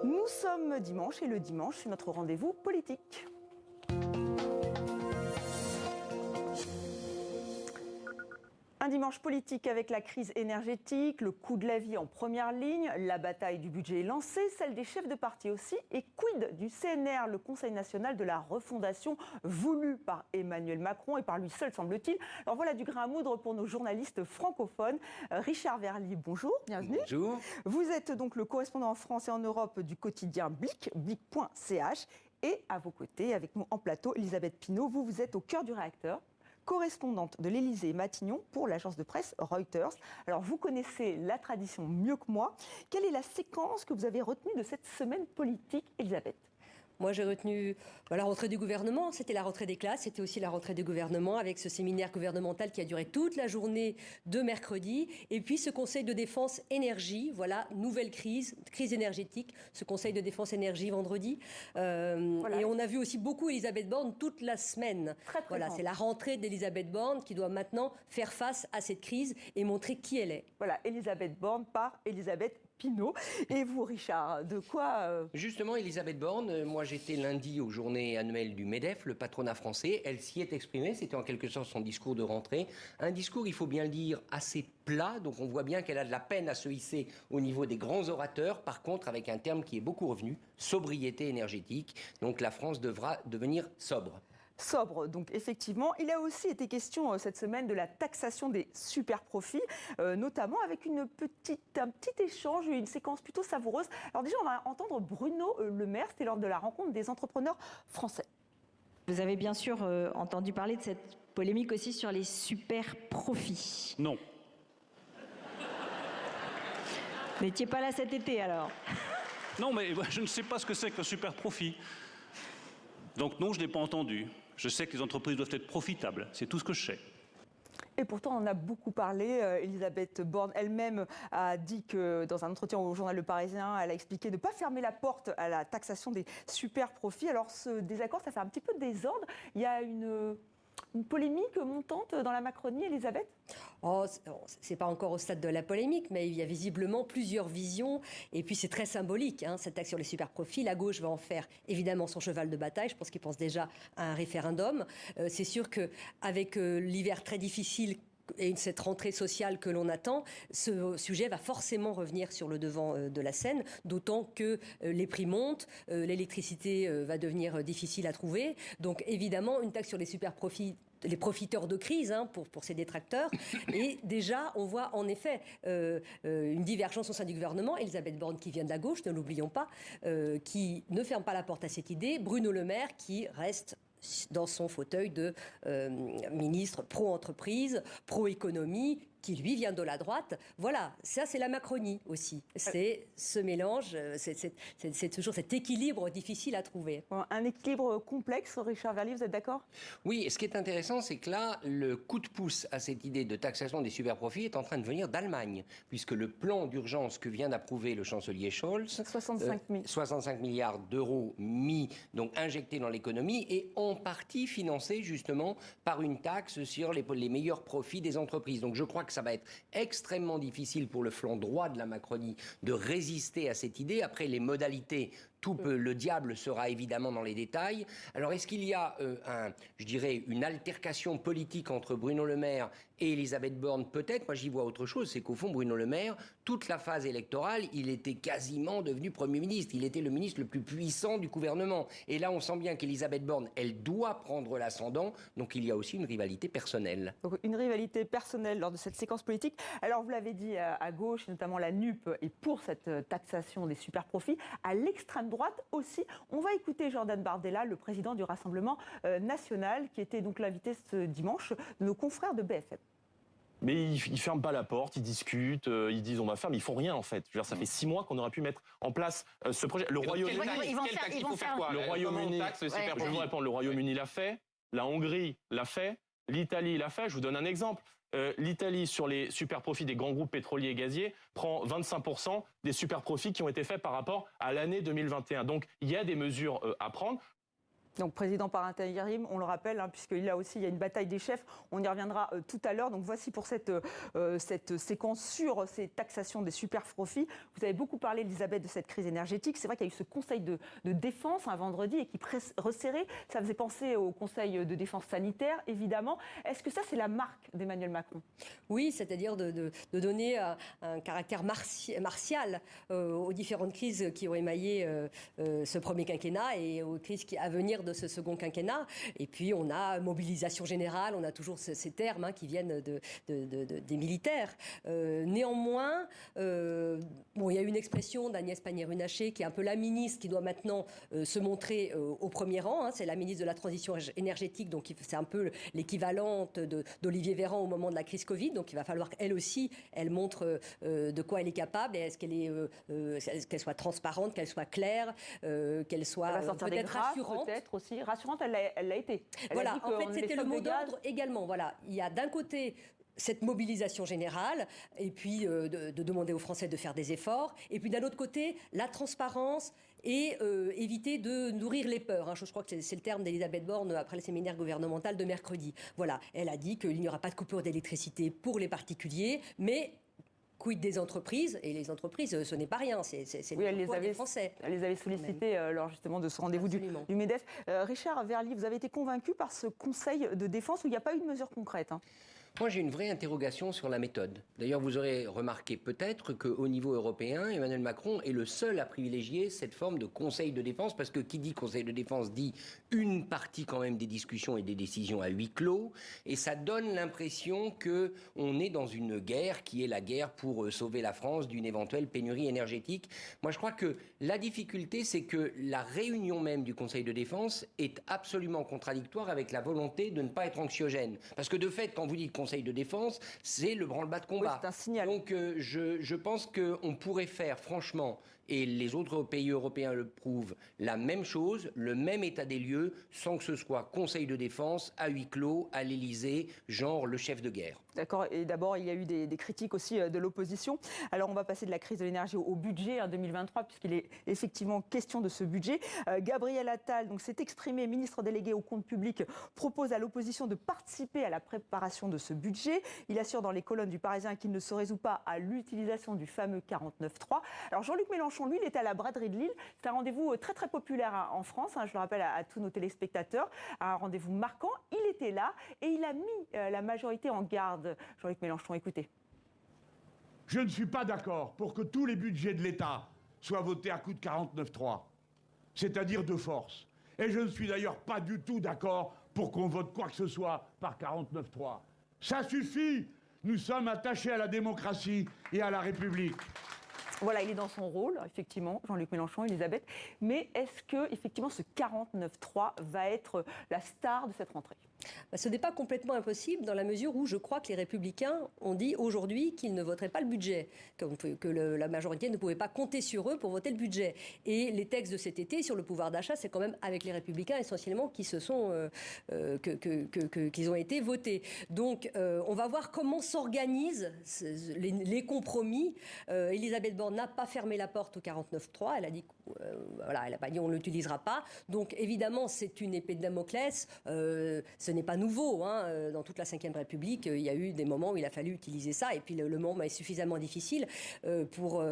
Nous sommes dimanche et le dimanche, c'est notre rendez-vous politique. Un dimanche politique avec la crise énergétique, le coût de la vie en première ligne, la bataille du budget est lancée, celle des chefs de parti aussi, et quid du CNR, le Conseil national de la refondation, voulu par Emmanuel Macron et par lui seul semble-t-il. Alors voilà du grain à moudre pour nos journalistes francophones. Richard Verly, bonjour, bienvenue. Bonjour. Vous êtes donc le correspondant en France et en Europe du quotidien Blick, blick.ch. Et à vos côtés, avec nous en plateau, Elisabeth Pinault, vous êtes au cœur du réacteur, correspondante de l'Élysée-Matignon pour l'agence de presse Reuters. Alors, vous connaissez la tradition mieux que moi. Quelle est la séquence que vous avez retenue de cette semaine politique, Elisabeth ? Moi, j'ai retenu la rentrée du gouvernement. C'était la rentrée des classes, c'était aussi la rentrée du gouvernement avec ce séminaire gouvernemental qui a duré toute la journée de mercredi. Et puis ce conseil de défense énergie, voilà, nouvelle crise énergétique, ce conseil de défense énergie vendredi. Voilà. Et on a vu aussi beaucoup Elisabeth Borne toute la semaine. Très voilà, c'est la rentrée d'Elisabeth Borne qui doit maintenant faire face à cette crise et montrer qui elle est. Voilà, Elisabeth Borne par Elisabeth Pinault. Et vous, Richard, de quoi Justement, Elisabeth Borne, moi j'étais lundi aux journées annuelles du MEDEF, le patronat français. Elle s'y est exprimée, c'était en quelque sorte son discours de rentrée. Un discours, il faut bien le dire, assez plat. Donc on voit bien qu'elle a de la peine à se hisser au niveau des grands orateurs. Par contre, avec un terme qui est beaucoup revenu, sobriété énergétique. Donc la France devra devenir sobre. Sobre, donc effectivement. Il a aussi été question cette semaine de la taxation des super-profits, notamment avec un petit échange, une séquence plutôt savoureuse. Alors déjà, on va entendre Bruno Le Maire, c'était lors de la rencontre des entrepreneurs français. Vous avez bien sûr entendu parler de cette polémique aussi sur les super-profits. Non. Vous n'étiez pas là cet été alors? Non, mais je ne sais pas ce que c'est qu'un super-profit. Donc non, je n'ai pas entendu. Je sais que les entreprises doivent être profitables, c'est tout ce que je sais. Et pourtant, on en a beaucoup parlé. Elisabeth Borne elle-même a dit que, dans un entretien au journal Le Parisien, elle a expliqué ne pas fermer la porte à la taxation des super-profits. Alors ce désaccord, ça fait un petit peu de désordre. Il y a une polémique montante dans la Macronie, Elisabeth ? Oh, c'est pas encore au stade de la polémique, mais il y a visiblement plusieurs visions. Et puis c'est très symbolique, cette taxe sur les super-profits. La gauche va en faire évidemment son cheval de bataille. Je pense qu'ils pensent déjà à un référendum. C'est sûr qu'avec l'hiver très difficile et cette rentrée sociale que l'on attend, ce sujet va forcément revenir sur le devant de la scène, d'autant que les prix montent, l'électricité va devenir difficile à trouver. Donc évidemment, une taxe sur les super-profits, les profiteurs de crise pour ces détracteurs. Et déjà, on voit en effet une divergence au sein du gouvernement. Elisabeth Borne qui vient de la gauche, ne l'oublions pas, qui ne ferme pas la porte à cette idée. Bruno Le Maire qui reste dans son fauteuil de ministre pro-entreprise, pro-économie, qui lui vient de la droite. Voilà, ça c'est la Macronie aussi. C'est ce mélange, c'est toujours cet équilibre difficile à trouver. Un équilibre complexe, Richard Verly, vous êtes d'accord ? Oui, et ce qui est intéressant, c'est que là, le coup de pouce à cette idée de taxation des superprofits est en train de venir d'Allemagne, puisque le plan d'urgence que vient d'approuver le chancelier Scholz, 65 milliards d'euros donc injectés dans l'économie, et en partie financé justement par une taxe sur les meilleurs profits des entreprises. Donc je crois que ça va être extrêmement difficile pour le flanc droit de la Macronie de résister à cette idée. Après, les modalités, le diable sera évidemment dans les détails. Alors, est-ce qu'il y a une altercation politique entre Bruno Le Maire et Elisabeth Borne? Peut-être. Moi, j'y vois autre chose. C'est qu'au fond, Bruno Le Maire, toute la phase électorale, il était quasiment devenu Premier ministre. Il était le ministre le plus puissant du gouvernement. Et là, on sent bien qu'Elisabeth Borne, elle doit prendre l'ascendant. Donc, il y a aussi une rivalité personnelle. Donc, une rivalité personnelle lors de cette séquence politique. Alors, vous l'avez dit, à gauche, et notamment la NUP, est pour cette taxation des super-profits. À l'extrême droite aussi. On va écouter Jordan Bardella, le président du Rassemblement national, qui était donc l'invité ce dimanche de nos confrères de BFM. Mais ils ferment pas la porte, ils discutent, ils disent on va faire, mais ils font rien en fait. Je veux dire, ça fait 6 mois qu'on aurait pu mettre en place ce projet. Le Royaume-Uni, je vais vous répondre. Le Royaume-Uni l'a fait, la Hongrie l'a fait, l'Italie l'a fait. Je vous donne un exemple. L'Italie, sur les super-profits des grands groupes pétroliers et gaziers, prend 25% des super-profits qui ont été faits par rapport à l'année 2021. Donc, il y a des mesures à prendre. Donc président par intérim, on le rappelle, puisqu'il a aussi, il y a une bataille des chefs, on y reviendra tout à l'heure. Donc voici pour cette séquence sur ces taxations des super profits. Vous avez beaucoup parlé, Elisabeth, de cette crise énergétique. C'est vrai qu'il y a eu ce conseil de défense un vendredi et qui resserré. Ça faisait penser au conseil de défense sanitaire, évidemment. Est-ce que ça, c'est la marque d'Emmanuel Macron? Oui, c'est-à-dire de donner un caractère martial aux différentes crises qui ont émaillé ce premier quinquennat et aux crises à venir de ce second quinquennat. Et puis, on a mobilisation générale, on a toujours ces termes qui viennent des militaires. Néanmoins, il y a une expression d'Agnès Pannier-Runacher qui est un peu la ministre qui doit maintenant se montrer au premier rang. C'est la ministre de la Transition énergétique, donc c'est un peu l'équivalente d'Olivier Véran au moment de la crise Covid. Donc, il va falloir qu'elle aussi, elle montre de quoi elle est capable et est-ce qu'elle soit transparente, qu'elle soit claire, qu'elle soit peut-être rassurante. Peut-être aussi. Rassurante, elle l'a été. Voilà, en fait, c'était le mot d'ordre également. Voilà, il y a d'un côté cette mobilisation générale, et puis de demander aux Français de faire des efforts, et puis d'un autre côté, la transparence et éviter de nourrir les peurs. Je crois que c'est le terme d'Elisabeth Borne après le séminaire gouvernemental de mercredi. Voilà, elle a dit qu'il n'y aura pas de coupure d'électricité pour les particuliers, mais quid des entreprises? Et les entreprises, ce n'est pas rien, c'est le poids des Français. Elle les avait sollicitées lors justement de ce rendez-vous du MEDEF. Richard Verly, vous avez été convaincu par ce conseil de défense où il n'y a pas eu de mesures concrètes? Moi, j'ai une vraie interrogation sur la méthode. D'ailleurs, vous aurez remarqué peut-être qu'au niveau européen, Emmanuel Macron est le seul à privilégier cette forme de conseil de défense, parce que qui dit conseil de défense dit une partie quand même des discussions et des décisions à huis clos, et ça donne l'impression qu'on est dans une guerre qui est la guerre pour sauver la France d'une éventuelle pénurie énergétique. Moi, je crois que la difficulté, c'est que la réunion même du conseil de défense est absolument contradictoire avec la volonté de ne pas être anxiogène. Parce que de fait, quand vous dites conseil de défense, c'est le branle-bas de combat. Oui, c'est un signal. Donc je pense qu'on pourrait faire franchement, et les autres pays européens le prouvent, la même chose, le même état des lieux, sans que ce soit conseil de défense à huis clos, à l'Élysée, genre le chef de guerre. D'accord, et d'abord il y a eu des critiques aussi de l'opposition. Alors on va passer de la crise de l'énergie au budget 2023, puisqu'il est effectivement question de ce budget. Gabriel Attal s'est exprimé, ministre délégué au compte public, propose à l'opposition de participer à la préparation de ce budget. Il assure dans les colonnes du Parisien qu'il ne se résout pas à l'utilisation du fameux 49.3. Alors Jean-Luc Mélenchon, lui, il était à la braderie de Lille. C'est un rendez-vous très très populaire en France, je le rappelle à tous nos téléspectateurs, un rendez-vous marquant. Il était là et il a mis la majorité en garde. Jean-Luc Mélenchon, écoutez. Je ne suis pas d'accord pour que tous les budgets de l'État soient votés à coup de 49.3, c'est-à-dire de force. Et je ne suis d'ailleurs pas du tout d'accord pour qu'on vote quoi que ce soit par 49.3. Ça suffit. Nous sommes attachés à la démocratie et à la République. Voilà, il est dans son rôle, effectivement, Jean-Luc Mélenchon, Elisabeth. Mais est-ce que, effectivement, ce 49.3 va être la star de cette rentrée ? Ce n'est pas complètement impossible dans la mesure où je crois que les Républicains ont dit aujourd'hui qu'ils ne voteraient pas le budget, que la majorité ne pouvait pas compter sur eux pour voter le budget. Et les textes de cet été sur le pouvoir d'achat, c'est quand même avec les Républicains essentiellement qui qu'ils ont été votés. Donc on va voir comment s'organisent les compromis. Elisabeth Borne n'a pas fermé la porte au 49.3. Elle a dit elle n'a pas dit on ne l'utilisera pas. Donc évidemment c'est une épée de Damoclès. Ce n'est pas nouveau. Dans toute la Ve République, il y a eu des moments où il a fallu utiliser ça. Et puis le moment est suffisamment difficile pour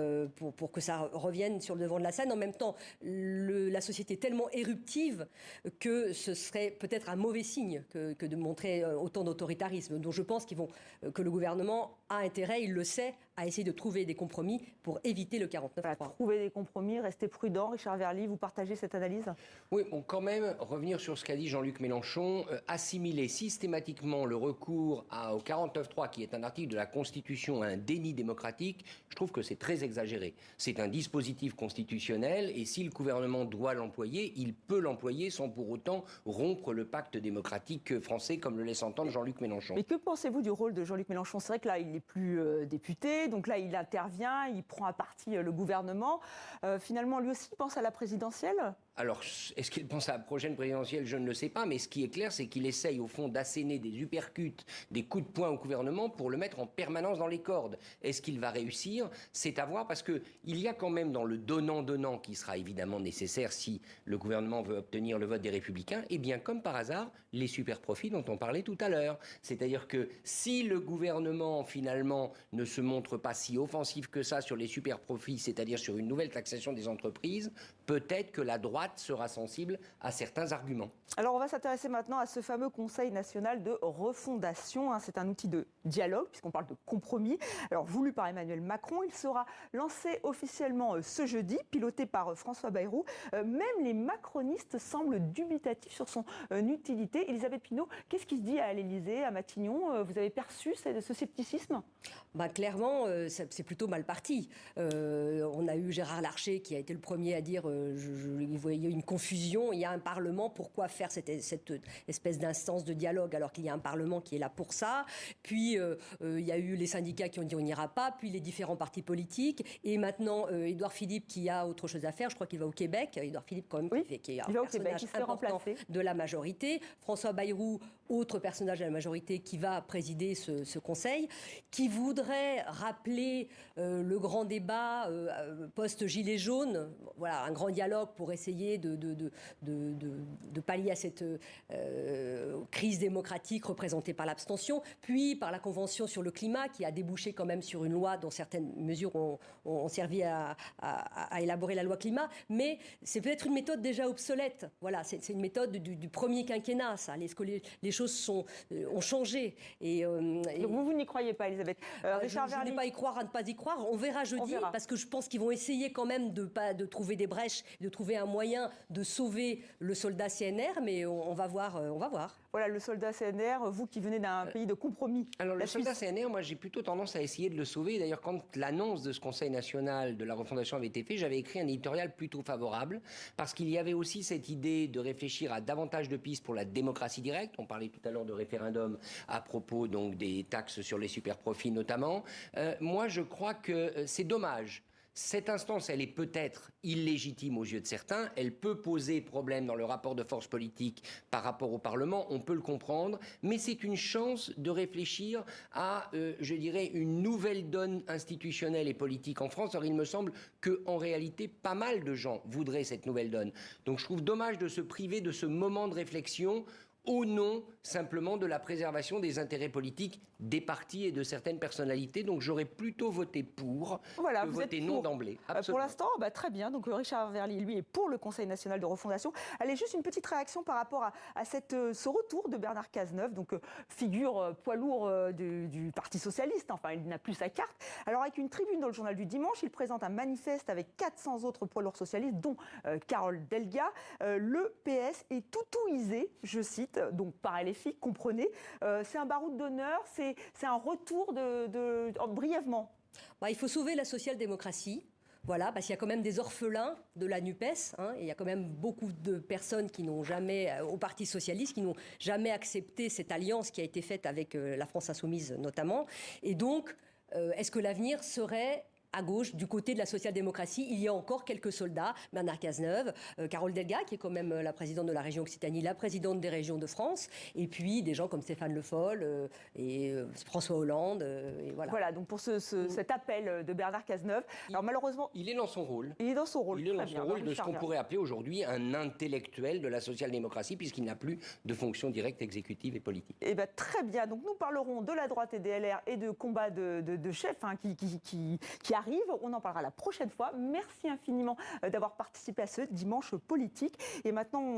que ça revienne sur le devant de la scène. En même temps, la société est tellement éruptive que ce serait peut-être un mauvais signe que de montrer autant d'autoritarisme. Donc je pense que le gouvernement a intérêt, il le sait, à essayer de trouver des compromis pour éviter le 49.3. Trouver des compromis, rester prudent. Richard Verly, vous partagez cette analyse ? Oui, bon, quand même, revenir sur ce qu'a dit Jean-Luc Mélenchon, assimiler systématiquement le recours au 49.3, qui est un article de la Constitution, à un déni démocratique, je trouve que c'est très exagéré. C'est un dispositif constitutionnel et si le gouvernement doit l'employer, il peut l'employer sans pour autant rompre le pacte démocratique français, comme le laisse entendre Jean-Luc Mélenchon. Mais que pensez-vous du rôle de Jean-Luc Mélenchon ? C'est vrai que là, il est n'est plus député. Donc là, il intervient, il prend à partie le gouvernement. Finalement, lui aussi, il pense à la présidentielle ? Alors, est-ce qu'il pense à la prochaine présidentielle? Je ne le sais pas, mais ce qui est clair, c'est qu'il essaye au fond d'asséner des uppercuts, des coups de poing au gouvernement pour le mettre en permanence dans les cordes. Est-ce qu'il va réussir? C'est à voir, parce qu'il y a quand même dans le donnant-donnant, qui sera évidemment nécessaire si le gouvernement veut obtenir le vote des Républicains, et bien comme par hasard, les super-profits dont on parlait tout à l'heure. C'est-à-dire que si le gouvernement finalement ne se montre pas si offensif que ça sur les super-profits, c'est-à-dire sur une nouvelle taxation des entreprises, peut-être que la droite sera sensible à certains arguments. Alors on va s'intéresser maintenant à ce fameux Conseil national de refondation. C'est un outil de dialogue puisqu'on parle de compromis. Alors voulu par Emmanuel Macron, il sera lancé officiellement ce jeudi, piloté par François Bayrou. Même les macronistes semblent dubitatifs sur son utilité. Elisabeth Pinault, qu'est-ce qui se dit à l'Élysée, à Matignon? Vous avez perçu ce scepticisme? Clairement, c'est plutôt mal parti. On a eu Gérard Larcher qui a été le premier à dire il voyait une confusion, il y a un Parlement, pourquoi faire cette espèce d'instance de dialogue alors qu'il y a un Parlement qui est là pour ça? Puis il y a eu les syndicats qui ont dit on n'ira pas, puis les différents partis politiques, et maintenant Édouard Philippe qui a autre chose à faire, je crois qu'il va au Québec, Édouard Philippe quand même qui est un personnage important de la majorité, François Bayrou, autre personnage de la majorité qui va présider ce Conseil, qui voudrait rappeler le grand débat post-Gilets jaunes, voilà, un grand dialogue pour essayer de pallier à cette crise démocratique représentée par l'abstention, puis par la Convention sur le climat qui a débouché quand même sur une loi dont certaines mesures ont servi à élaborer la loi climat, mais c'est peut-être une méthode déjà obsolète. Voilà, c'est une méthode du premier quinquennat, ça. Les choses ont changé. Donc vous n'y croyez pas, Elisabeth. Richard Verly. Je ne vais pas y croire à ne pas y croire. On verra jeudi, parce que je pense qu'ils vont essayer quand même de trouver des brèches, de trouver un moyen de sauver le soldat CNR, mais on va voir. Voilà, le soldat CNR, vous qui venez d'un pays de compromis. Alors le soldat CNR, moi j'ai plutôt tendance à essayer de le sauver. D'ailleurs, quand l'annonce de ce Conseil national de la refondation avait été faite, j'avais écrit un éditorial plutôt favorable, parce qu'il y avait aussi cette idée de réfléchir à davantage de pistes pour la démocratie directe. On parlait tout à l'heure de référendum à propos donc des taxes sur les superprofits notamment. Moi je crois que c'est dommage. Cette instance, elle est peut-être illégitime aux yeux de certains, elle peut poser problème dans le rapport de force politique par rapport au Parlement, on peut le comprendre, mais c'est une chance de réfléchir à, je dirais, une nouvelle donne institutionnelle et politique en France. Alors il me semble qu'en réalité, pas mal de gens voudraient cette nouvelle donne. Donc je trouve dommage de se priver de ce moment de réflexion au nom simplement de la préservation des intérêts politiques des partis et de certaines personnalités. Donc j'aurais plutôt voté pour que voter non d'emblée. Pour l'instant, très bien. Donc Richard Verly, lui, est pour le Conseil national de refondation. Allez, juste une petite réaction par rapport à ce retour de Bernard Cazeneuve, donc figure poids lourd du Parti socialiste. Enfin, il n'a plus sa carte. Alors avec une tribune dans le journal du dimanche, il présente un manifeste avec 400 autres poids lourds socialistes, dont Carole Delga. Le PS est toutouisé, je cite, donc par LFI, comprenez. C'est un baroud d'honneur, c'est un retour brièvement. Il faut sauver la social-démocratie. Voilà, parce qu'il y a quand même des orphelins de la NUPES, et il y a quand même beaucoup de personnes qui n'ont jamais, au Parti socialiste, qui n'ont jamais accepté cette alliance qui a été faite avec la France insoumise notamment. Et donc, est-ce que l'avenir serait à gauche, du côté de la social-démocratie? Il y a encore quelques soldats, Bernard Cazeneuve, Carole Delga, qui est quand même la présidente de la région Occitanie, la présidente des régions de France, et puis des gens comme Stéphane Le Foll et François Hollande. Et voilà, donc pour cet appel de Bernard Cazeneuve. Alors malheureusement... Il est dans son rôle. Il est dans son rôle. Il est dans son rôle de ce qu'on pourrait appeler aujourd'hui un intellectuel de la social-démocratie, puisqu'il n'a plus de fonction directe exécutive et politique. Eh bien, très bien. Donc nous parlerons de la droite et des LR et de combats de chefs qui arrive. On en parlera la prochaine fois. Merci infiniment d'avoir participé à ce dimanche politique. Et maintenant,